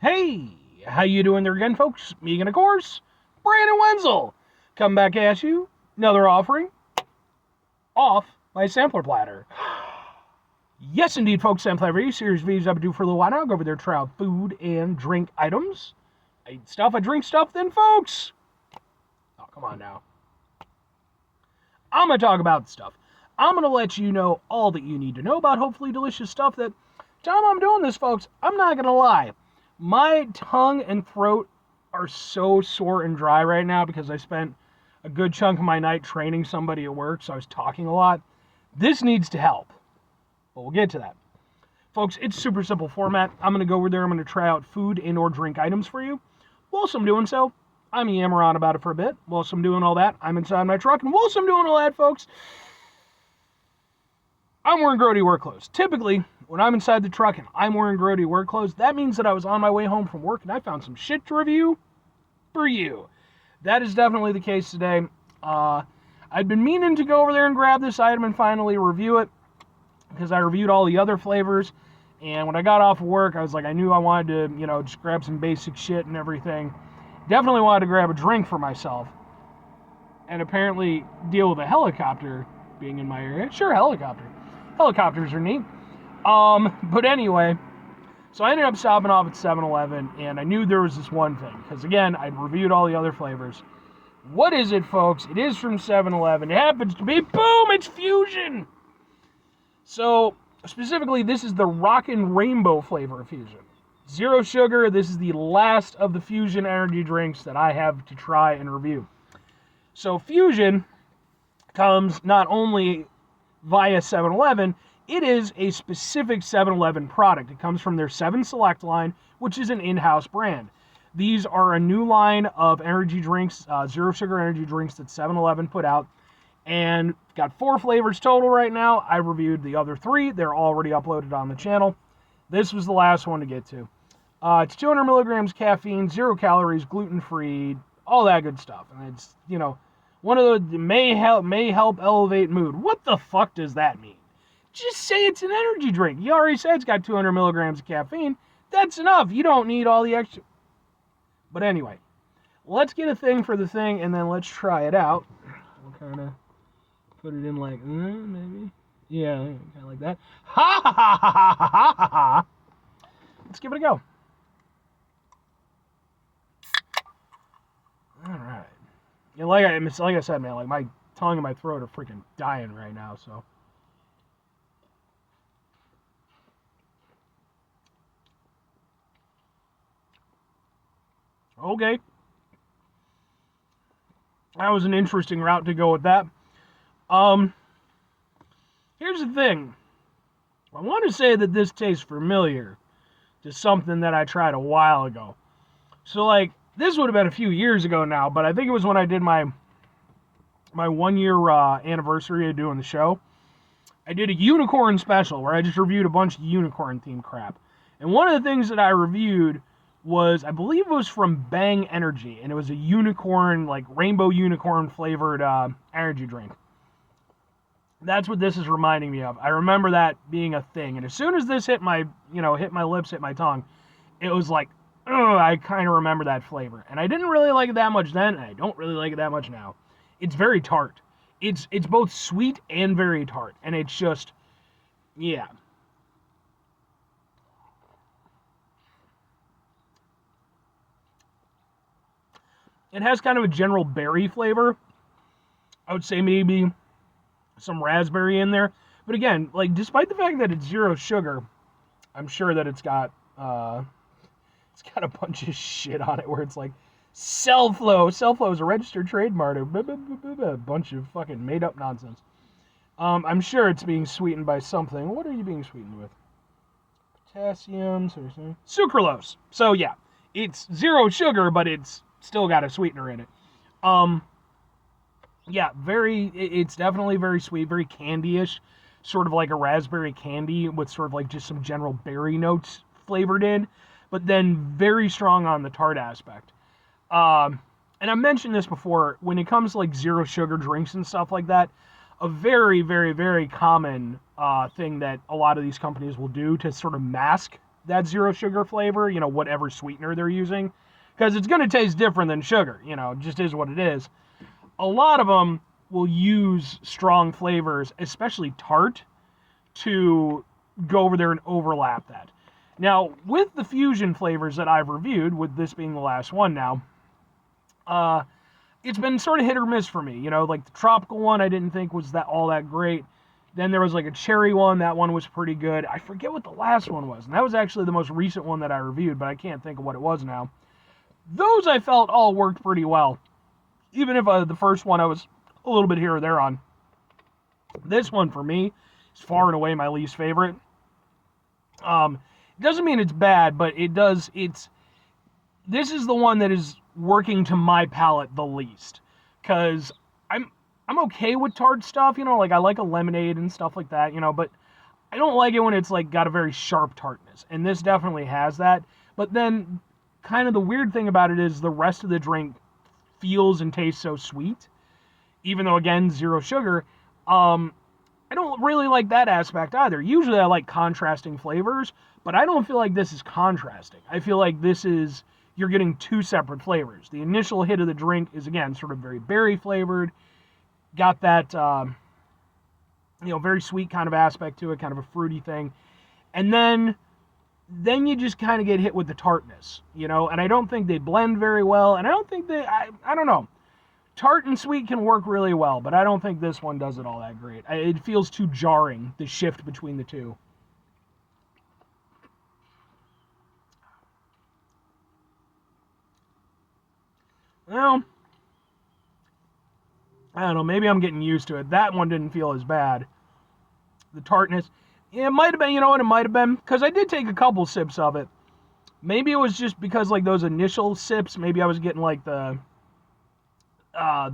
Hey, how you doing there again, folks? Me again, of course, Brandon Wenzel. Come back at you, another offering off my sampler platter. Yes, indeed, folks, sampler review series videos I've been doing for a little while now. Go over there, try out food and drink items. I eat stuff, I drink stuff, then, folks. Oh, come on now. I'm going to talk about stuff. I'm going to let you know all that you need to know about hopefully delicious stuff that, time I'm doing this, folks, I'm not going to lie. My tongue and throat are so sore and dry right now because I spent a good chunk of my night training somebody at work, so I was talking a lot. This needs to help, but we'll get to that. Folks, it's super simple format. I'm going to go over there, I'm going to try out food and or drink items for you. Whilst I'm doing so, I'm yammer on about it for a bit. Whilst I'm doing all that, I'm inside my truck, and whilst I'm doing all that, folks, I'm wearing grody work clothes. Typically, when I'm inside the truck and I'm wearing grody work clothes, that means that I was on my way home from work and I found some shit to review for you. That is definitely the case today. I'd been meaning to go over there and grab this item and finally review it because I reviewed all the other flavors. And when I got off of work, I was like, I knew I wanted to, just grab some basic shit and everything. Definitely wanted to grab a drink for myself. And apparently deal with a helicopter being in my area. Sure, helicopter. Helicopters are neat. But anyway, so I ended up stopping off at 7-Eleven, and I knew there was this one thing, because again, I'd reviewed all the other flavors. What is it, folks? It is from 7-Eleven. It happens to be, boom, it's Fusion! So, specifically, this is the Rockin Rainbow flavor of Fusion. Zero sugar, this is the last of the Fusion energy drinks that I have to try and review. So, Fusion comes not only via 7-Eleven, it is a specific 7-Eleven product. It comes from their 7 Select line, which is an in-house brand. These are a new line of energy drinks, zero sugar energy drinks that 7-Eleven put out, and got 4 flavors total right now. I reviewed the other 3. They're already uploaded on the channel. This was the last one to get to. It's 200 milligrams caffeine, 0 calories, gluten-free, all that good stuff. And it's, one of the may help elevate mood. What the fuck does that mean? Just say it's an energy drink. You already said it's got 200 milligrams of caffeine. That's enough. You don't need all the extra. But anyway, let's get a thing for the thing, and then let's try it out. We'll kind of put it in like, maybe. Yeah, kind of like that. Ha ha ha ha ha ha ha ha. Let's give it a go. All right. Yeah, like I said, man, like my tongue and my throat are freaking dying right now, so. Okay. That was an interesting route to go with that. Here's the thing. I want to say that this tastes familiar to something that I tried a while ago. So, this would have been a few years ago now, but I think it was when I did my 1-year anniversary of doing the show. I did a unicorn special where I just reviewed a bunch of unicorn-themed crap. And one of the things that I reviewed was, I believe it was from Bang Energy, and it was a unicorn, rainbow unicorn flavored energy drink. That's what this is reminding me of. I remember that being a thing, and as soon as this hit my lips, hit my tongue, it was like, I kind of remember that flavor. And I didn't really like it that much then, and I don't really like it that much now. It's very tart. It's both sweet and very tart, and it's just, yeah. It has kind of a general berry flavor. I would say maybe some raspberry in there. But again, despite the fact that it's zero sugar, I'm sure that it's got a bunch of shit on it where it's like, Cellflow. Cellflow is a registered trademark. A bunch of fucking made-up nonsense. I'm sure it's being sweetened by something. What are you being sweetened with? Potassium, sucralose. So yeah, it's zero sugar, but it's still got a sweetener in it. Yeah, it's definitely very sweet, very candy-ish, sort of like a raspberry candy with sort of just some general berry notes flavored in, but then very strong on the tart aspect. And I mentioned this before, when it comes to zero sugar drinks and stuff like that, a very, very, very common thing that a lot of these companies will do to sort of mask that zero sugar flavor, whatever sweetener they're using, because it's going to taste different than sugar, it just is what it is. A lot of them will use strong flavors, especially tart, to go over there and overlap that. Now, with the fusion flavors that I've reviewed, with this being the last one now, it's been sort of hit or miss for me. Like the tropical one I didn't think was all that great. Then there was like a cherry one. That one was pretty good. I forget what the last one was. And that was actually the most recent one that I reviewed, but I can't think of what it was now. Those I felt all worked pretty well. Even if the first one I was a little bit here or there on. This one for me is far and away my least favorite. It doesn't mean it's bad, but this is the one that is working to my palate the least. Because I'm okay with tart stuff, like I like a lemonade and stuff like that, but I don't like it when it's like got a very sharp tartness. And this definitely has that. But then kind of the weird thing about it is the rest of the drink feels and tastes so sweet. Even though, again, zero sugar. I don't really like that aspect either. Usually I like contrasting flavors, but I don't feel like this is contrasting. I feel like you're getting two separate flavors. The initial hit of the drink is, again, sort of very berry flavored. Got that, very sweet kind of aspect to it, kind of a fruity thing. And then you just kind of get hit with the tartness, and I don't think they blend very well, and I don't think I don't know. Tart and sweet can work really well, but I don't think this one does it all that great. It feels too jarring, the shift between the two. Well, I don't know, maybe I'm getting used to it. That one didn't feel as bad. The tartness, yeah, it might have been, it might have been, because I did take a couple sips of it. Maybe it was just because, like, those initial sips, maybe I was getting, like, the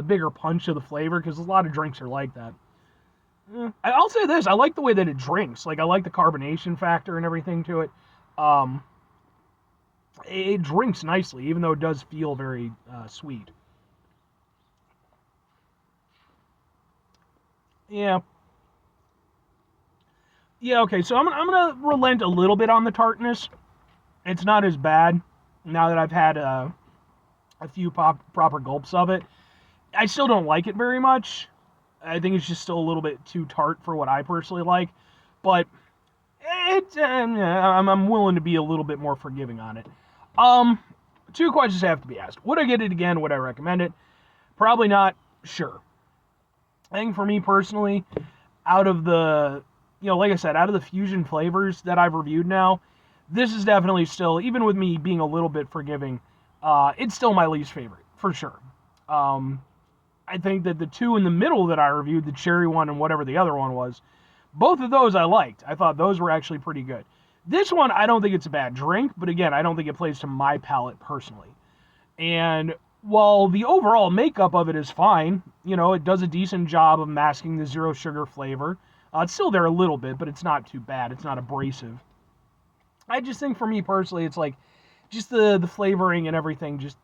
bigger punch of the flavor, because a lot of drinks are like that. I'll say this, I like the way that it drinks. Like, I like the carbonation factor and everything to it. It drinks nicely, even though it does feel very sweet. Yeah. Yeah, okay, so I'm going to relent a little bit on the tartness. It's not as bad now that I've had a few proper gulps of it. I still don't like it very much. I think it's just still a little bit too tart for what I personally like. But I'm willing to be a little bit more forgiving on it. Two questions have to be asked. Would I get it again? Would I recommend it? Probably not. Sure. I think for me personally, out of the, like I said, out of the fusion flavors that I've reviewed now, this is definitely still, even with me being a little bit forgiving, it's still my least favorite, for sure. I think that the two in the middle that I reviewed, the cherry one and whatever the other one was, both of those I liked. I thought those were actually pretty good. This one, I don't think it's a bad drink, but again, I don't think it plays to my palate personally. And while the overall makeup of it is fine, it does a decent job of masking the zero sugar flavor. It's still there a little bit, but it's not too bad. It's not abrasive. I just think for me personally, it's like, just the flavoring and everything just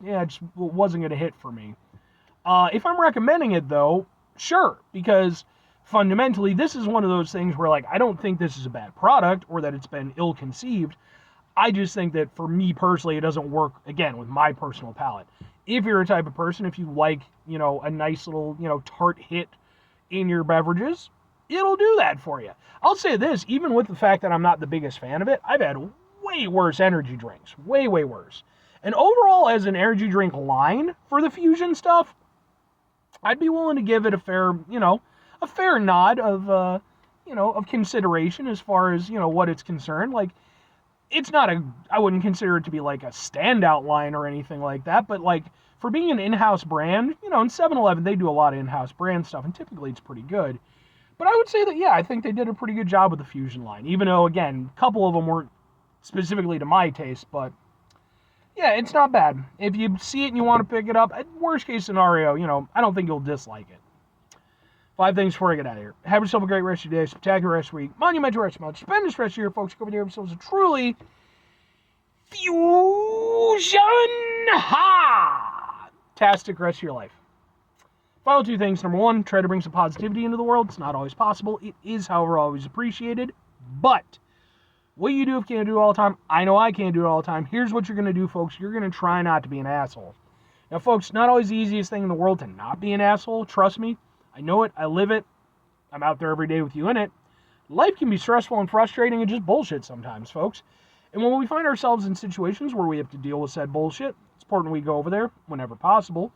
wasn't going to hit for me. If I'm recommending it, though, sure, because fundamentally, this is one of those things where, like, I don't think this is a bad product or that it's been ill-conceived. I just think that for me personally, it doesn't work, again, with my personal palate. If you're a type of person, if you like, a nice little, tart hit in your beverages, it'll do that for you. I'll say this, even with the fact that I'm not the biggest fan of it, I've had way worse energy drinks. Way, way worse. And overall, as an energy drink line for the fusion stuff, I'd be willing to give it a fair nod of, of consideration as far as, what it's concerned. Like, it's not I wouldn't consider it to be like a standout line or anything like that, but like, for being an in-house brand, in 7-Eleven, they do a lot of in-house brand stuff, and typically it's pretty good. But I would say that, I think they did a pretty good job with the fusion line, even though, again, a couple of them weren't specifically to my taste, but it's not bad. If you see it and you want to pick it up, worst case scenario, I don't think you'll dislike it. 5 things before I get out of here. Have yourself a great rest of your day, spectacular rest of your week, monumental rest of your month. Spend this rest of your year, folks. Go over there, have yourselves a truly fusion-tastic rest of your life. Final 2 things. Number 1, try to bring some positivity into the world. It's not always possible. It is, however, always appreciated. But What you do if you can't do it all the time, I know I can't do it all the time. Here's what you're going to do, folks. You're going to try not to be an asshole. Now, folks, not always the easiest thing in the world to not be an asshole. Trust me. I know it. I live it. I'm out there every day with you in it. Life can be stressful and frustrating and just bullshit sometimes, folks. And when we find ourselves in situations where we have to deal with said bullshit, it's important we go over there whenever possible.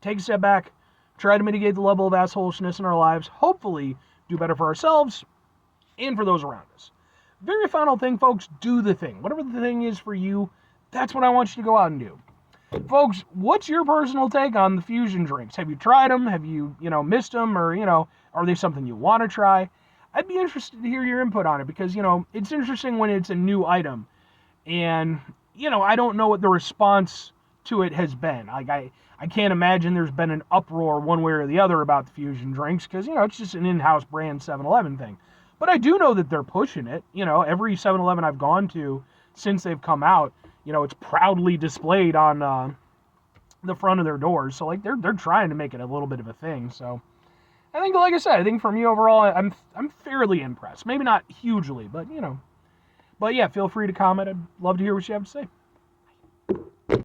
Take a step back, try to mitigate the level of assholishness in our lives, hopefully do better for ourselves and for those around us. Very final thing, folks, do the thing. Whatever the thing is for you, that's what I want you to go out and do. Folks, what's your personal take on the fusion drinks? Have you tried them? Have you, missed them? Or, are they something you want to try? I'd be interested to hear your input on it because, it's interesting when it's a new item. And, I don't know what the response to it has been. Like, I can't imagine there's been an uproar one way or the other about the fusion drinks because, it's just an in-house brand 7-Eleven thing. But I do know that they're pushing it. Every 7-Eleven I've gone to since they've come out, it's proudly displayed on the front of their doors. So, like, they're trying to make it a little bit of a thing. So, I think, like I said, I think for me overall, I'm fairly impressed. Maybe not hugely, but, But, yeah, feel free to comment. I'd love to hear what you have to say.